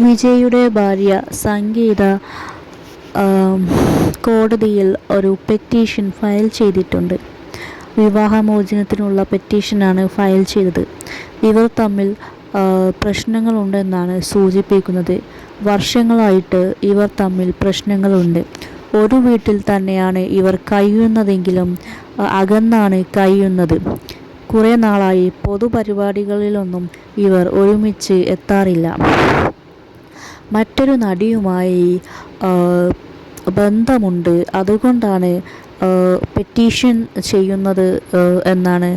വിജയുടെ ഭാര്യ സംഗീത കോടതിയിൽ ഒരു പെറ്റീഷൻ ഫയൽ ചെയ്തിട്ടുണ്ട്. വിവാഹമോചനത്തിനുള്ള പെറ്റീഷനാണ് ഫയൽ ചെയ്തത്. ഇവർ തമ്മിൽ പ്രശ്നങ്ങളുണ്ടെന്നാണ് സൂചിപ്പിക്കുന്നത്. വർഷങ്ങളായിട്ട് ഇവർ തമ്മിൽ പ്രശ്നങ്ങളുണ്ട്. ഒരു വീട്ടിൽ തന്നെയാണ് ഇവർ കഴിയുന്നതെങ്കിലും അകന്നാണ് കഴിയുന്നത്. കുറേ നാളായി പൊതുപരിപാടികളിലൊന്നും ഇവർ ഒരുമിച്ച് എത്താറില്ല. മറ്റൊരു നടിയുമായി ബന്ധമുണ്ട്, അതുകൊണ്ടാണ് പെറ്റീഷൻ ചെയ്യുന്നത് എന്നാണ്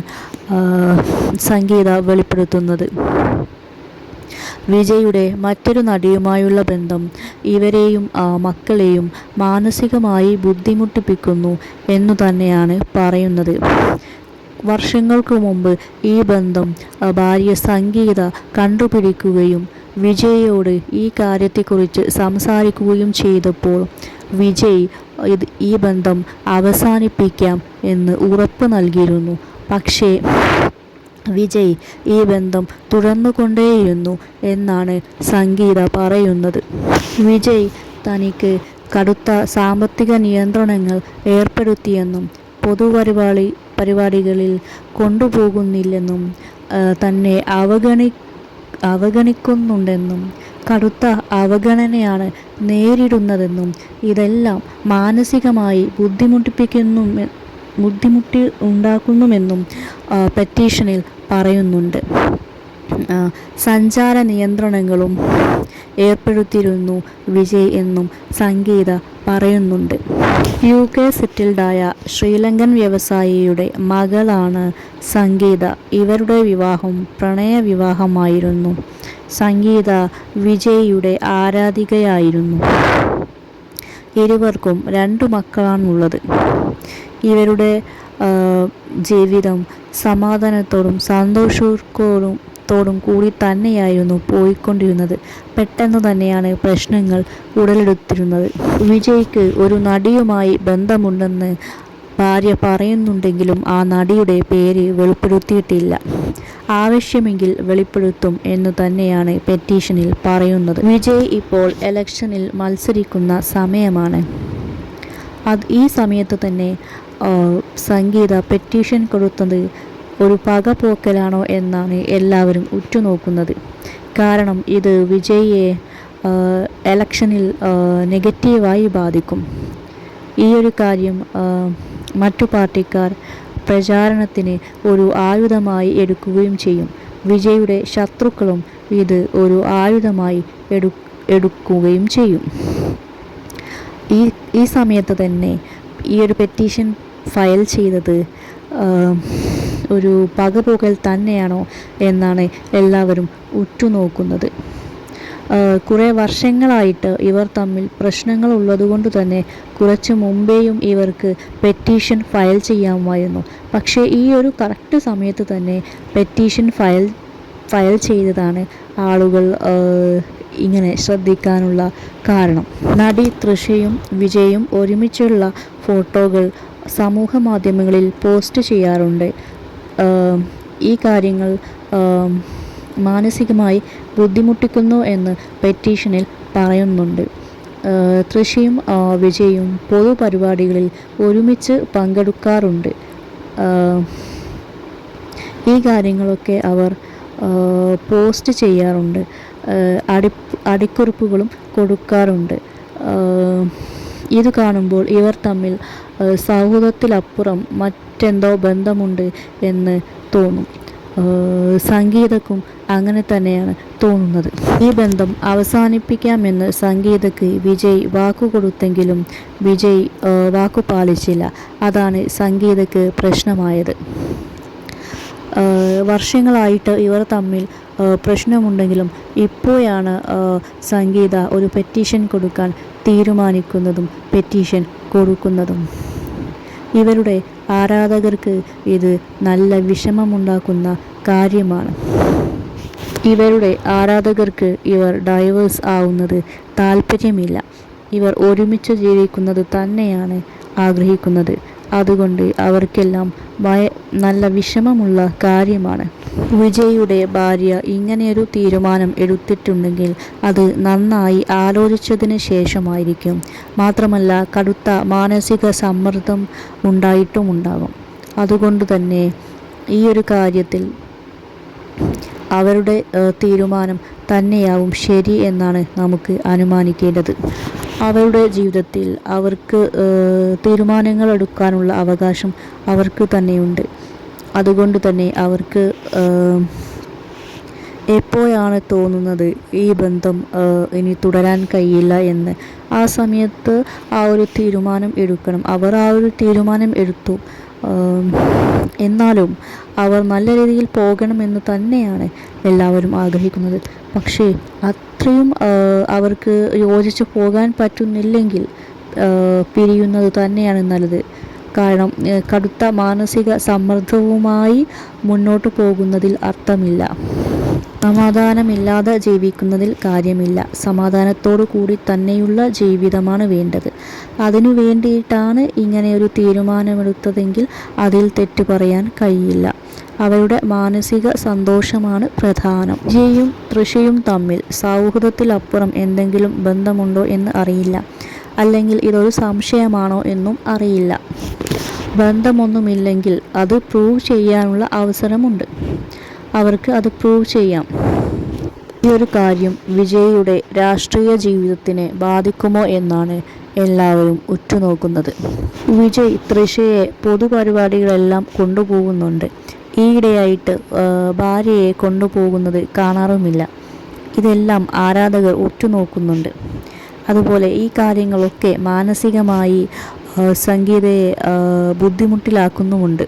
സംഗീത വെളിപ്പെടുത്തുന്നത്. വിജയുടെ മറ്റൊരു നടിയുമായുള്ള ബന്ധം ഇവരെയും മക്കളെയും മാനസികമായി ബുദ്ധിമുട്ടിപ്പിക്കുന്നു എന്നു തന്നെയാണ് പറയുന്നത്. വർഷങ്ങൾക്ക് മുമ്പ് ഈ ബന്ധം ഭാര്യ സംഗീത കണ്ടുപിടിക്കുകയും വിജയോട് ഈ കാര്യത്തെക്കുറിച്ച് സംസാരിക്കുകയും ചെയ്തപ്പോൾ വിജയ് ഈ ബന്ധം അവസാനിപ്പിക്കാം എന്ന് ഉറപ്പ് നൽകിയിരുന്നു. പക്ഷേ വിജയ് ഈ ബന്ധം തുടർന്നുകൊണ്ടേയിരുന്നു എന്നാണ് സംഗീത പറയുന്നത്. വിജയ് തനിക്ക് കടുത്ത സാമ്പത്തിക നിയന്ത്രണങ്ങൾ ഏർപ്പെടുത്തിയെന്നും പരിപാടികളിൽ കൊണ്ടുപോകുന്നില്ലെന്നും തന്നെ അവഗണിക്കുന്നുണ്ടെന്നും കടുത്ത അവഗണനയാണ് നേരിടുന്നതെന്നും ഇതെല്ലാം മാനസികമായി ബുദ്ധിമുട്ടി ഉണ്ടാക്കുന്നുമെന്നും പെറ്റീഷനിൽ പറയുന്നുണ്ട്. സഞ്ചാര നിയന്ത്രണങ്ങളും ഏർപ്പെടുത്തിയിരുന്നു വിജയ് എന്നും സംഗീത പറയുന്നുണ്ട്. UK സെറ്റിൽഡായ ശ്രീലങ്കൻ വ്യവസായിയുടെ മകളാണ് സംഗീത. ഇവരുടെ വിവാഹം പ്രണയ വിവാഹമായിരുന്നു. സംഗീത വിജയിയുടെ ആരാധികയായിരുന്നു. ഇരുവർക്കും 2 മക്കളാണുള്ളത്. ഇവരുടെ ജീവിതം സമാധാനത്തോടും സന്തോഷത്തോടും കൂടി തന്നെയായിരുന്നു പോയിക്കൊണ്ടിരുന്നത്. പെട്ടെന്ന് തന്നെയാണ് പ്രശ്നങ്ങൾ ഉടലെടുത്തിരുന്നത്. വിജയ്ക്ക് ഒരു നടിയുമായി ബന്ധമുണ്ടെന്ന് ഭാര്യ പറയുന്നുണ്ടെങ്കിലും ആ നടിയുടെ പേര് വെളിപ്പെടുത്തിയിട്ടില്ല. ആവശ്യമെങ്കിൽ വെളിപ്പെടുത്തും എന്നു തന്നെയാണ് പെറ്റീഷനിൽ പറയുന്നത്. വിജയ് ഇപ്പോൾ ഇലക്ഷനിൽ മത്സരിക്കുന്ന സമയമാണ്. ഈ സമയത്ത് തന്നെ സംഗീത പെറ്റീഷൻ കൊടുത്തത് ഒരു പകപോക്കലാണോ എന്നാണ് എല്ലാവരും ഉറ്റുനോക്കുന്നത്. കാരണം ഇത് വിജയിയെ ഇലക്ഷനിൽ നെഗറ്റീവായി ബാധിക്കും. ഈ ഒരു കാര്യം മറ്റു പാർട്ടിക്കാർ പ്രചാരണത്തിന് ഒരു ആയുധമായി എടുക്കുകയും ചെയ്യും. വിജയുടെ ശത്രുക്കളും ഇത് ഒരു ആയുധമായി എടുക്കുകയും ചെയ്യും. ഈ സമയത്ത് തന്നെ ഈ ഒരു പെറ്റീഷൻ ഫയൽ ചെയ്തത് ഒരു പകപോക്കൽ തന്നെയാണോ എന്നാണ് എല്ലാവരും ഉറ്റുനോക്കുന്നത്. കുറേ വർഷങ്ങളായിട്ട് ഇവർ തമ്മിൽ പ്രശ്നങ്ങൾ ഉള്ളതുകൊണ്ട് തന്നെ കുറച്ച് മുമ്പേയും ഇവർക്ക് പെറ്റീഷൻ ഫയൽ ചെയ്യാമായിരുന്നു. പക്ഷേ ഈ ഒരു കറക്റ്റ് സമയത്ത് തന്നെ പെറ്റീഷൻ ഫയൽ ചെയ്തതാണ് ആളുകൾ ഇങ്ങനെ ശ്രദ്ധിക്കാനുള്ള കാരണം. നടി തൃഷയും വിജയും ഒരുമിച്ചുള്ള ഫോട്ടോകൾ സമൂഹ മാധ്യമങ്ങളിൽ പോസ്റ്റ് ചെയ്യാറുണ്ട്. ഈ കാര്യങ്ങൾ മാനസികമായി ബുദ്ധിമുട്ടിക്കുന്നു എന്ന് പെറ്റീഷനിൽ പറയുന്നുണ്ട്. തൃഷയും വിജയും പൊതുപരിപാടികളിൽ ഒരുമിച്ച് പങ്കെടുക്കാറുണ്ട്. ഈ കാര്യങ്ങളൊക്കെ അവർ പോസ്റ്റ് ചെയ്യാറുണ്ട്. അടിക്കുറിപ്പുകളും കൊടുക്കാറുണ്ട്. ഇത് കാണുമ്പോൾ ഇവർ തമ്മിൽ സൗഹൃദത്തിലപ്പുറം മറ്റെന്തോ ബന്ധമുണ്ട് എന്ന് തോന്നും. സംഗീതക്കും അങ്ങനെ തന്നെയാണ് തോന്നുന്നത്. ഈ ബന്ധം അവസാനിപ്പിക്കാമെന്ന് സംഗീതയ്ക്ക് വിജയ് വാക്കുകൊടുത്തെങ്കിലും വിജയ് വാക്കു പാലിച്ചില്ല. അതാണ് സംഗീതയ്ക്ക് പ്രശ്നമായത്. വർഷങ്ങളായിട്ട് ഇവർ തമ്മിൽ പ്രശ്നമുണ്ടെങ്കിലും ഇപ്പോഴാണ് സംഗീത ഒരു പെറ്റീഷൻ കൊടുക്കാൻ തീരുമാനിക്കുന്നതും പെറ്റീഷൻ കൊടുക്കുന്നതും. ഇവരുടെ ആരാധകർക്ക് ഇത് നല്ല വിഷമമുണ്ടാക്കുന്ന കാര്യമാണ്. ഇവരുടെ ആരാധകർക്ക് ഇവർ ഡൈവേഴ്സ് ആവുന്നത് താല്പര്യമില്ല. ഇവർ ഒരുമിച്ച് ജീവിക്കുന്നത് തന്നെയാണ് ആഗ്രഹിക്കുന്നത്. അതുകൊണ്ട് അവർക്കെല്ലാം നല്ല വിഷമമുള്ള കാര്യമാണ്. വിജയുടെ ഭാര്യ ഇങ്ങനെയൊരു തീരുമാനം എടുത്തിട്ടുണ്ടെങ്കിൽ അത് നന്നായി ആലോചിച്ചതിന് ശേഷമായിരിക്കും. മാത്രമല്ല കടുത്ത മാനസിക സമ്മർദ്ദം ഉണ്ടായിട്ടുമുണ്ടാകും. അതുകൊണ്ട് തന്നെ ഈ ഒരു കാര്യത്തിൽ അവരുടെ തീരുമാനം തന്നെയാവും ശരി എന്നാണ് നമുക്ക് അനുമാനിക്കേണ്ടത്. അവരുടെ ജീവിതത്തിൽ അവർക്ക് തീരുമാനങ്ങൾ എടുക്കാനുള്ള അവകാശം അവർക്ക് തന്നെയുണ്ട്. അതുകൊണ്ട് തന്നെ അവർക്ക് എപ്പോഴാണ് തോന്നുന്നത് ഈ ബന്ധം ഇനി തുടരാൻ കഴിയില്ല എന്ന്, ആ സമയത്ത് ആ ഒരു തീരുമാനം എടുക്കണം. അവർ ആ ഒരു തീരുമാനം എടുത്തു. എന്നാലും അവർ നല്ല രീതിയിൽ പോകണമെന്ന് തന്നെയാണ് എല്ലാവരും ആഗ്രഹിക്കുന്നത്. പക്ഷേ അത്രയും അവർക്ക് യോജിച്ച് പോകാൻ പറ്റുന്നില്ലെങ്കിൽ പിരിയുന്നത് തന്നെയാണ് നല്ലത്. കാരണം കടുത്ത മാനസിക സമ്മർദ്ദവുമായി മുന്നോട്ട് പോകുന്നതിൽ അർത്ഥമില്ല. സമാധാനമില്ലാതെ ജീവിക്കുന്നതിൽ കാര്യമില്ല. സമാധാനത്തോടു കൂടി തന്നെയുള്ള ജീവിതമാണ് വേണ്ടത്. അതിനു വേണ്ടിയിട്ടാണ് ഇങ്ങനെയൊരു തീരുമാനമെടുത്തതെങ്കിൽ അതിൽ തെറ്റ് പറയാൻ കഴിയില്ല. അവരുടെ മാനസിക സന്തോഷമാണ് പ്രധാനം. വിജയും തൃഷയും തമ്മിൽ സൗഹൃദത്തിലപ്പുറം എന്തെങ്കിലും ബന്ധമുണ്ടോ എന്ന് അറിയില്ല. അല്ലെങ്കിൽ ഇതൊരു സംശയമാണോ എന്നും അറിയില്ല. ബന്ധമൊന്നുമില്ലെങ്കിൽ അത് പ്രൂവ് ചെയ്യാനുള്ള അവസരമുണ്ട്. അവർക്ക് അത് പ്രൂവ് ചെയ്യാം. ഈ ഒരു കാര്യം വിജയുടെ രാഷ്ട്രീയ ജീവിതത്തിനെ ബാധിക്കുമോ എന്നാണ് എല്ലാവരും ഉറ്റുനോക്കുന്നത്. വിജയ് തൃഷയെ പൊതുപരിപാടികളെല്ലാം കൊണ്ടുപോകുന്നുണ്ട്. ഈയിടെയായിട്ട് ഭാര്യയെ കൊണ്ടുപോകുന്നത് കാണാറുമില്ല. ഇതെല്ലാം ആരാധകർ ഉറ്റുനോക്കുന്നുണ്ട്. അതുപോലെ ഈ കാര്യങ്ങളൊക്കെ മാനസികമായി സംഗീതയെ ബുദ്ധിമുട്ടിലാക്കുന്നുമുണ്ട്.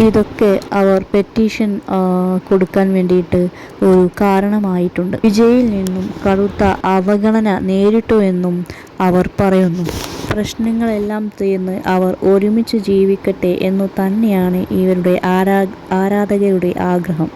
ഇതൊക്കെ അവർ പെറ്റീഷൻ കൊടുക്കാൻ വേണ്ടിയിട്ട് ഒരു കാരണമായിട്ടുണ്ട്. വിജയിൽ നിന്നും കടുത്ത അവഗണന നേരിട്ടുവെന്നും അവർ പറയുന്നു. പ്രശ്നങ്ങളെല്ലാം തീർന്ന് അവർ ഒരുമിച്ച് ജീവിക്കട്ടെ എന്നു തന്നെയാണ് ഇവരുടെ ആരാധകരുടെ ആഗ്രഹം.